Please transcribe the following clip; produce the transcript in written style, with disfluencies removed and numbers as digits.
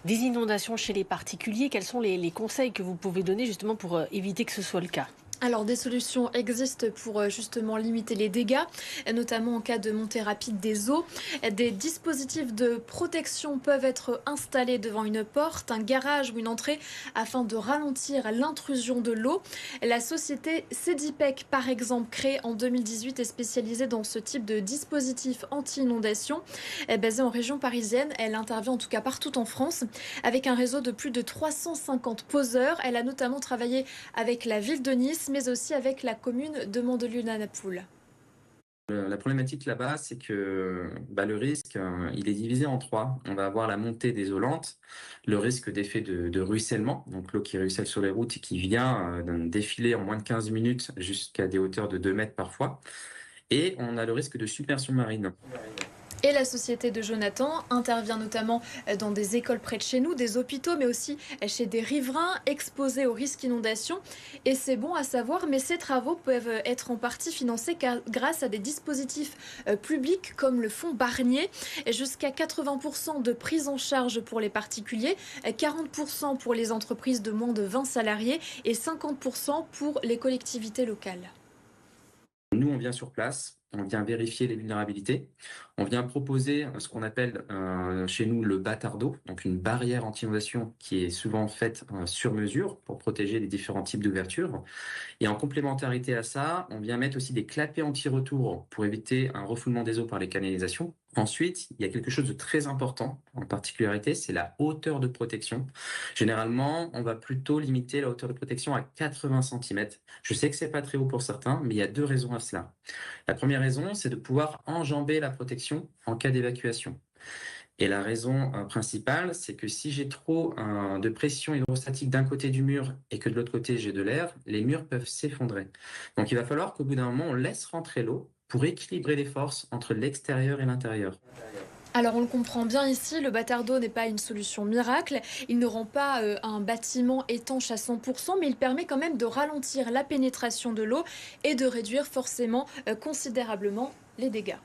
des inondations chez les particuliers. Quels sont les conseils que vous pouvez donner justement pour éviter que ce soit le cas? Alors, des solutions existent pour justement limiter les dégâts, notamment en cas de montée rapide des eaux. Des dispositifs de protection peuvent être installés devant une porte, un garage ou une entrée afin de ralentir l'intrusion de l'eau. La société Cedipec, par exemple, créée en 2018, est spécialisée dans ce type de dispositif anti-inondation. Basée en région parisienne, elle intervient en tout cas partout en France avec un réseau de plus de 350 poseurs. Elle a notamment travaillé avec la ville de Nice, mais aussi avec la commune de Mandelieu-la-Napoule. La problématique là-bas, c'est que le risque, il est divisé en trois. On va avoir la montée des eaux lentes, le risque d'effet de ruissellement, donc l'eau qui ruisselle sur les routes et qui vient défiler en moins de 15 minutes jusqu'à des hauteurs de 2 mètres parfois. Et on a le risque de submersion marine. Et la société de Jonathan intervient notamment dans des écoles près de chez nous, des hôpitaux, mais aussi chez des riverains exposés au risque inondation. Et c'est bon à savoir, mais ces travaux peuvent être en partie financés grâce à des dispositifs publics comme le fonds Barnier. Jusqu'à 80% de prise en charge pour les particuliers, 40% pour les entreprises de moins de 20 salariés et 50% pour les collectivités locales. Nous, on vient sur place, on vient vérifier les vulnérabilités, on vient proposer ce qu'on appelle chez nous le bâtard d'eau, donc une barrière anti-inondation qui est souvent faite sur mesure pour protéger les différents types d'ouvertures. Et en complémentarité à ça, on vient mettre aussi des clapets anti-retour pour éviter un refoulement des eaux par les canalisations. Ensuite, il y a quelque chose de très important en particularité, c'est la hauteur de protection. Généralement, on va plutôt limiter la hauteur de protection à 80 centimètres. Je sais que c'est pas très haut pour certains, mais il y a deux raisons à cela. La première raison, c'est de pouvoir enjamber la protection en cas d'évacuation. Et la raison principale, c'est que si j'ai trop de pression hydrostatique d'un côté du mur et que de l'autre côté j'ai de l'air, les murs peuvent s'effondrer. Donc il va falloir qu'au bout d'un moment, on laisse rentrer l'eau pour équilibrer les forces entre l'extérieur et l'intérieur. Alors on le comprend bien ici, le bâtard d'eau n'est pas une solution miracle. Il ne rend pas un bâtiment étanche à 100%, mais il permet quand même de ralentir la pénétration de l'eau et de réduire forcément considérablement les dégâts.